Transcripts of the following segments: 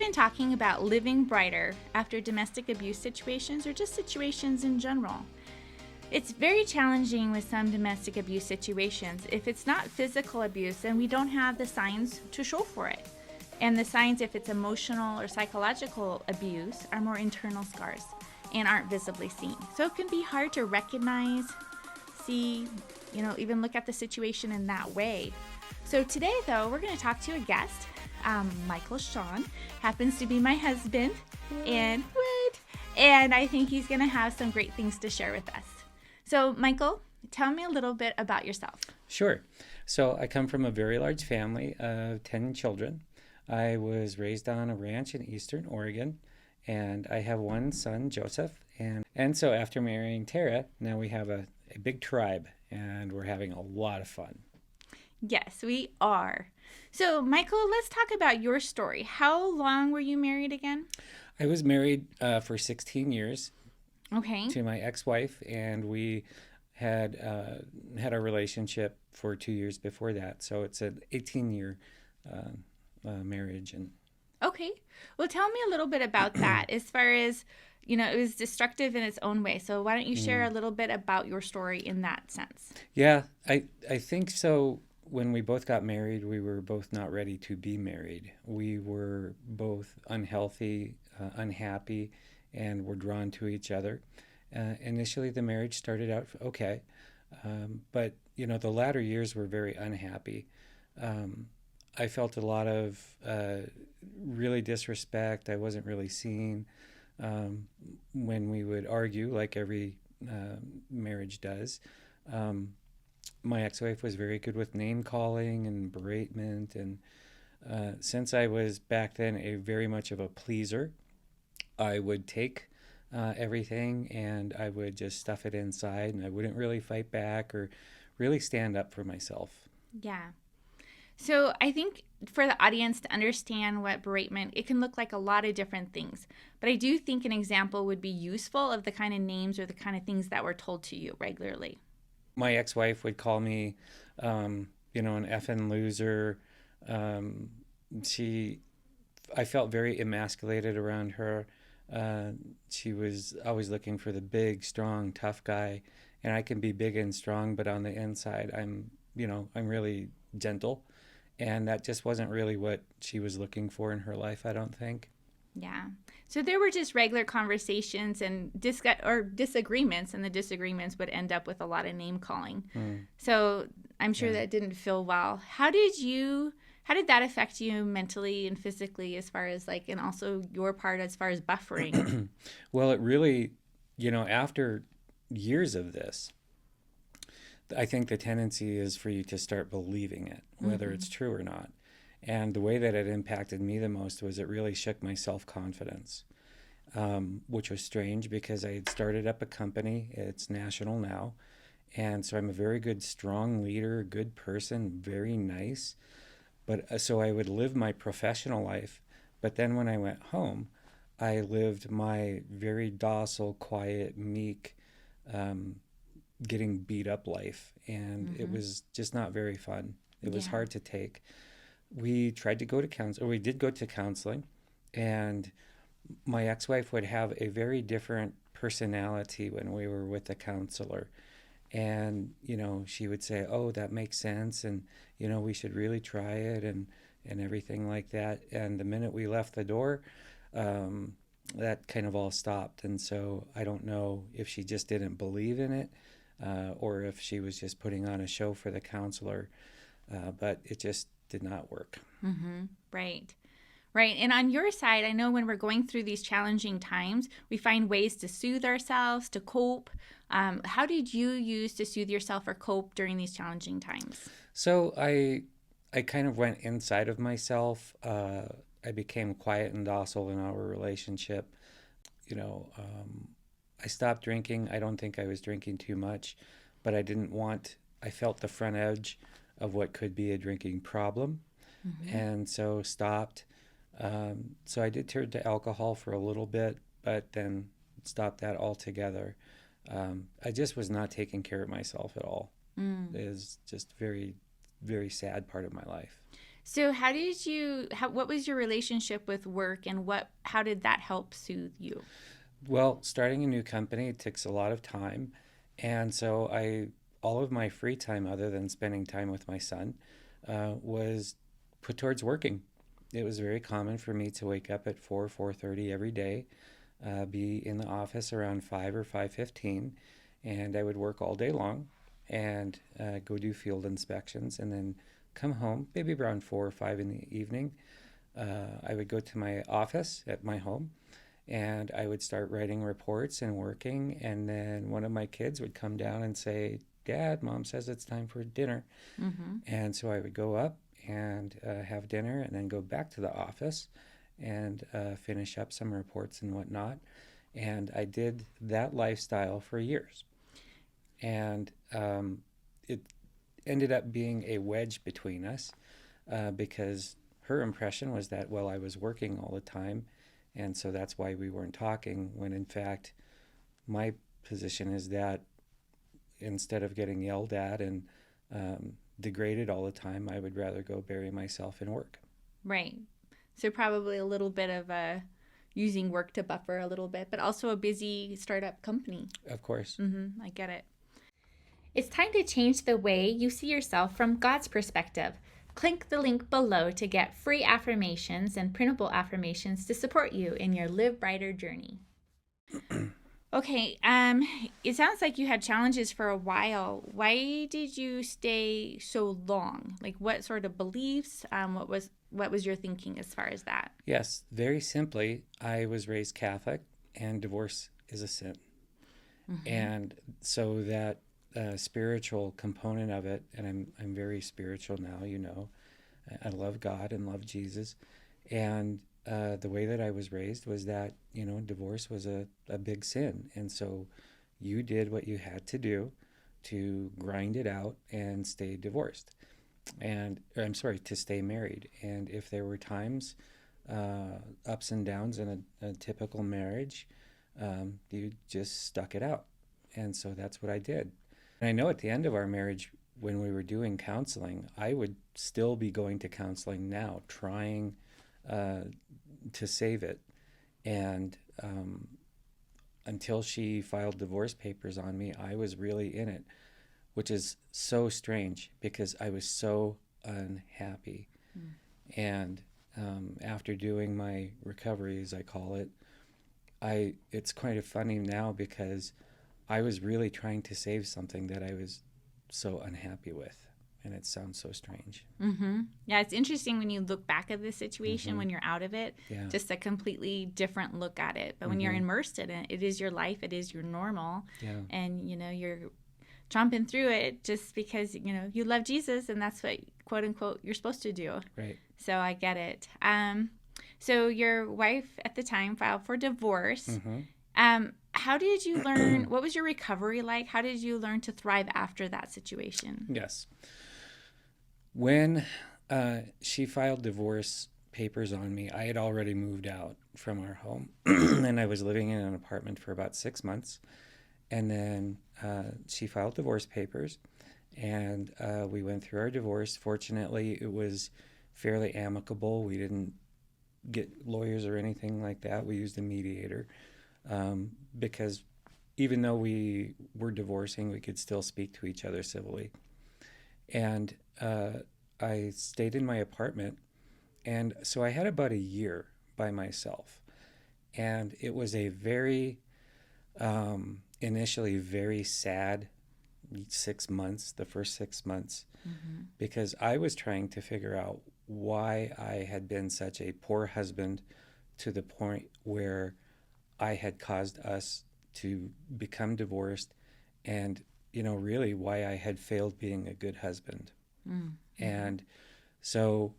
been talking about living brighter after domestic abuse situations or just situations in general. It's very challenging with some domestic abuse situations. If it's not physical abuse, then we don't have the signs to show for it. And the signs, if it's emotional or psychological abuse, are more internal scars and aren't visibly seen. So it can be hard to recognize, see, even look at the situation in that way. So today, though, we're going to talk to a guest. Michael Schaan happens to be my husband, and I think he's going to have some great things to share with us. So, Michael, tell me a little bit about yourself. Sure. So I come from a very large family of 10 children. I was raised on a ranch in eastern Oregon, and I have one son, Joseph. And so after marrying Tara, now we have a big tribe, and we're having a lot of fun. Yes, we are. So, Michael, let's talk about your story. How long were you married again? I was married for 16 years. Okay. To my ex-wife, and we had a relationship for 2 years before that. So it's an 18-year marriage. And okay, well, tell me a little bit about that. As far as it was destructive in its own way. So why don't you share a little bit about your story in that sense? Yeah, I think so. When we both got married, we were both not ready to be married. We were both unhealthy, unhappy, and were drawn to each other. Initially, the marriage started out okay, but the latter years were very unhappy. I felt a lot of really disrespect. I wasn't really seen when we would argue, like every marriage does. My ex-wife was very good with name calling and beratement, and since I was back then very much of a pleaser, I would take everything and I would just stuff it inside, and I wouldn't really fight back or really stand up for myself. Yeah. So I think for the audience to understand what beratement, it can look like a lot of different things. But I do think an example would be useful of the kind of names or the kind of things that were told to you regularly. My ex-wife would call me, an effing loser. I felt very emasculated around her. She was always looking for the big, strong, tough guy, and I can be big and strong, but on the inside, I'm really gentle, and that just wasn't really what she was looking for in her life, I don't think. Yeah. So there were just regular conversations and disagreements, and the disagreements would end up with a lot of name calling. So I'm sure that didn't feel well. How did that affect you mentally and physically, as far as and also your part as far as buffering? Well, it really, after years of this, I think the tendency is for you to start believing it, whether it's true or not. And the way that it impacted me the most was it really shook my self-confidence, which was strange because I had started up a company. It's national now. And so I'm a very good, strong leader, good person, very nice. But so I would live my professional life, but then when I went home, I lived my very docile, quiet, meek, getting beat up life, and it was just not very fun. It was hard to take. We tried to go to counseling, or we did go to counseling, and my ex-wife would have a very different personality when we were with the counselor. And, she would say, oh, that makes sense. And, we should really try it and everything like that. And the minute we left the door, that kind of all stopped. And so I don't know if she just didn't believe in it or if she was just putting on a show for the counselor. But it just did not work. Mm-hmm. Right. Right. And on your side, I know when we're going through these challenging times, we find ways to soothe ourselves, to cope. How did you use to soothe yourself or cope during these challenging times? So I kind of went inside of myself. I became quiet and docile in our relationship. I stopped drinking. I don't think I was drinking too much, but I felt the front edge of what could be a drinking problem. And so stopped. So I did turn to alcohol for a little bit, but then stopped that altogether. I just was not taking care of myself at all. It is just very, very sad part of my life. So what was your relationship with work, and how did that help soothe you? Well, starting a new company takes a lot of time. And so all of my free time, other than spending time with my son, was put towards working. It was very common for me to wake up at 4:30 every day, be in the office around 5 or 5:15, and I would work all day long and go do field inspections and then come home, maybe around 4 or 5 in the evening. I would go to my office at my home and I would start writing reports and working. And then one of my kids would come down and say, Dad, Mom says it's time for dinner. Mm-hmm. And so I would go up and have dinner and then go back to the office and finish up some reports and whatnot. And I did that lifestyle for years. And it ended up being a wedge between us because her impression was that, well, I was working all the time. And so that's why we weren't talking, when in fact, my position is that instead of getting yelled at and degraded all the time, I would rather go bury myself in work. Right. So probably a little bit of using work to buffer a little bit, but also a busy startup company. Of course. Mm-hmm. I get it. It's time to change the way you see yourself from God's perspective. Click the link below to get free affirmations and printable affirmations to support you in your Live Brighter journey. Okay, it sounds like you had challenges for a while. Why did you stay so long? Like, what sort of beliefs? What was your thinking as far as that? Yes, very simply, I was raised Catholic, and divorce is a sin. Mm-hmm. And so that spiritual component of it, and I'm very spiritual now, you know. I love God and love Jesus. And the way that I was raised was that, you know, divorce was a big sin. And so you did what you had to do to grind it out and stay divorced. I'm sorry, to stay married. And if there were times, ups and downs in a typical marriage, you just stuck it out. And so that's what I did. And I know at the end of our marriage, when we were doing counseling, I would still be going to counseling now, trying to save it. And until she filed divorce papers on me, I was really in it, which is so strange because I was so unhappy. Mm. And after doing my recovery, as I call it, it's kind of funny now because I was really trying to save something that I was so unhappy with. And it sounds so strange. Mm-hmm. Yeah, it's interesting when you look back at the situation, Mm-hmm. when you're out of it, Yeah. just a completely different look at it. But when Mm-hmm. you're immersed in it, it is your life, it is your normal. Yeah. And, you know, you're chomping through it just because, you know, you love Jesus and that's what, quote unquote, you're supposed to do. Right. So I get it. So your wife at the time filed for divorce. Mm-hmm. How did you learn? What was your recovery like? How did you learn to thrive after that situation? Yes. When she filed divorce papers on me, I had already moved out from our home and I was living in an apartment for about 6 months. And then she filed divorce papers and we went through our divorce. Fortunately, it was fairly amicable. We didn't get lawyers or anything like that. We used a mediator because even though we were divorcing, we could still speak to each other civilly. And I stayed in my apartment, and so I had about a year by myself. And it was a very, initially very sad 6 months, the first 6 months, mm-hmm. because I was trying to figure out why I had been such a poor husband to the point where I had caused us to become divorced, and, you know, really why I had failed being a good husband. Mm-hmm. And so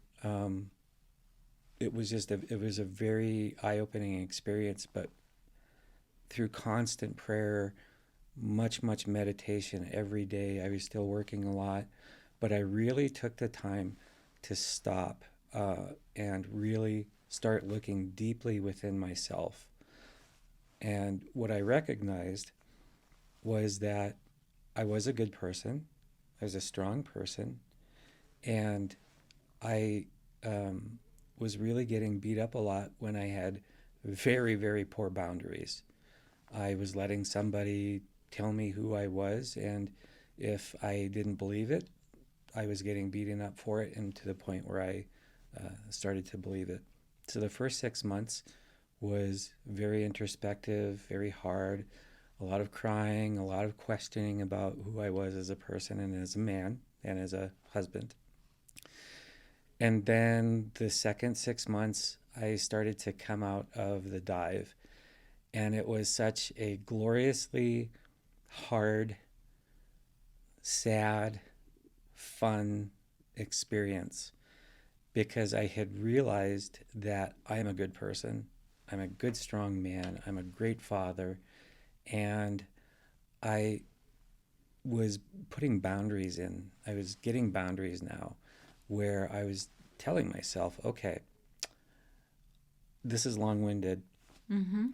it was a very eye-opening experience, but through constant prayer, much meditation every day. I was still working a lot, but I really took the time to stop and really start looking deeply within myself. And what I recognized was that I was a good person, I was a strong person, and I was really getting beat up a lot when I had very, very poor boundaries. I was letting somebody tell me who I was, and if I didn't believe it, I was getting beaten up for it, and to the point where I started to believe it. So the first 6 months was very introspective, very hard, a lot of crying, a lot of questioning about who I was as a person and as a man and as a husband. And then the second 6 months, I started to come out of the dive. And it was such a gloriously hard, sad, fun experience because I had realized that I am a good person. I'm a good, strong man. I'm a great father. And I was putting boundaries in. I was getting boundaries now where I was telling myself, okay, this is long winded,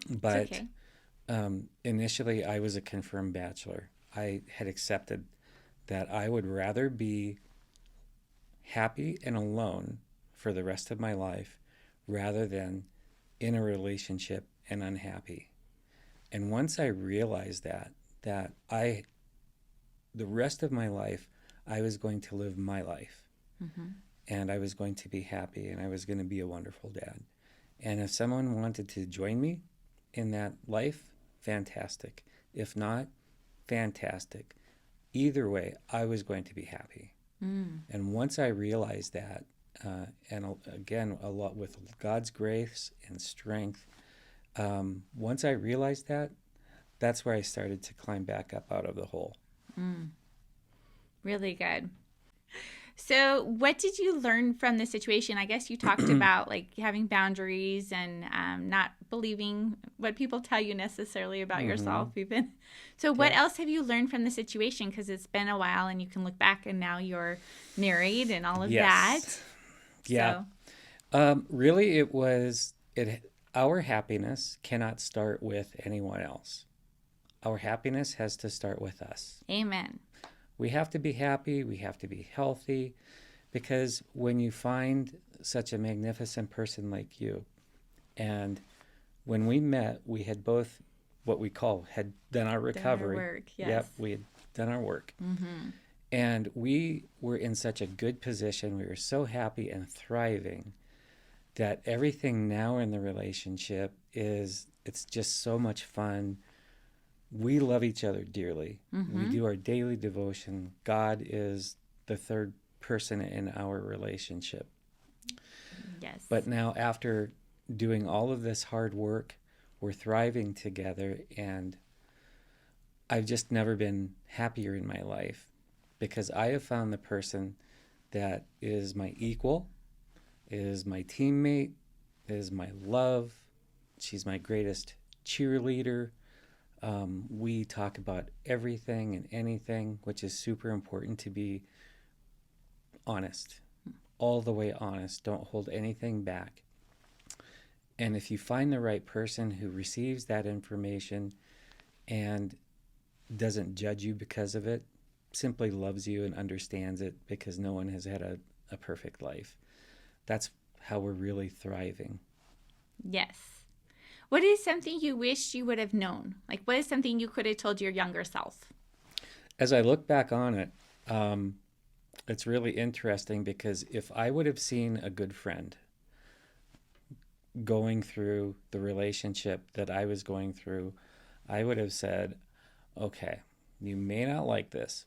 but It's okay. initially I was a confirmed bachelor. I had accepted that I would rather be happy and alone for the rest of my life rather than in a relationship and unhappy. And once I realized that the rest of my life, I was going to live my life and I was going to be happy and I was going to be a wonderful dad. And if someone wanted to join me in that life, fantastic. If not, fantastic. Either way, I was going to be happy. And once I realized that, and again, a lot with God's grace and strength, once I realized that, that's where I started to climb back up out of the hole. Really good. So, what did you learn from the situation? I guess you talked about like having boundaries and not believing what people tell you necessarily about yourself, even. So, what Yeah. else have you learned from the situation? Because it's been a while and you can look back and now you're married and all of that. Yes. Yeah. So, Really, it was it. Our happiness cannot start with anyone else. Our happiness has to start with us. amen. We have to be happy. We have to be healthy, because when you find such a magnificent person like you, and when we met, we had both what we call had done our Done our recovery. work, yes. Yep, we had done our work. And we were in such a good position. We were so happy and thriving that everything now in the relationship it's just so much fun. We love each other dearly. We do our daily devotion. God is the third person in our relationship. Yes. But now, after doing all of this hard work, we're thriving together, and I've just never been happier in my life because I have found the person that is my equal, is my teammate, is my love. She's my greatest cheerleader. We talk about everything and anything, which is super important to be honest, all the way honest. Don't hold anything back. And if you find the right person who receives that information and doesn't judge you because of it, simply loves you and understands it, because no one has had a perfect life, that's how we're really thriving. Yes. What is something you wish you would have known? Like, what is something you could have told your younger self? As I look back on it, it's really interesting because if I would have seen a good friend going through the relationship that I was going through, I would have said, okay, you may not like this,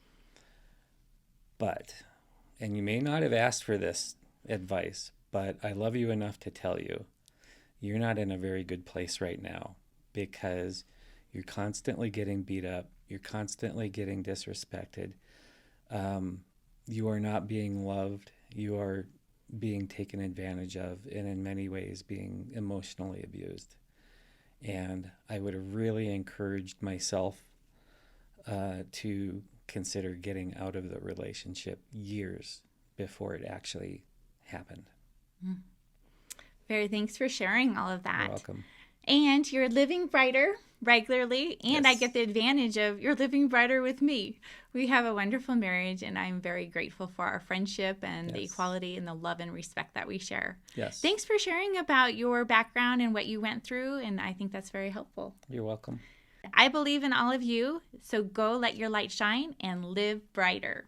and you may not have asked for this advice, but I love you enough to tell you, you're not in a very good place right now because you're constantly getting beat up. You're constantly getting disrespected. You are not being loved. You are being taken advantage of, and in many ways being emotionally abused. And I would have really encouraged myself to consider getting out of the relationship years before it actually happened. Very thanks for sharing all of You're that. welcome. And you're living brighter regularly, and I Yes. get the advantage of you're living brighter with me. We have a wonderful marriage, and I'm very grateful for our friendship and the Yes. equality and the love and respect that we share. Yes. Thanks for sharing about your background and what you went through, and I think that's very helpful. You're welcome. I believe in all of you, so go let your light shine and live brighter.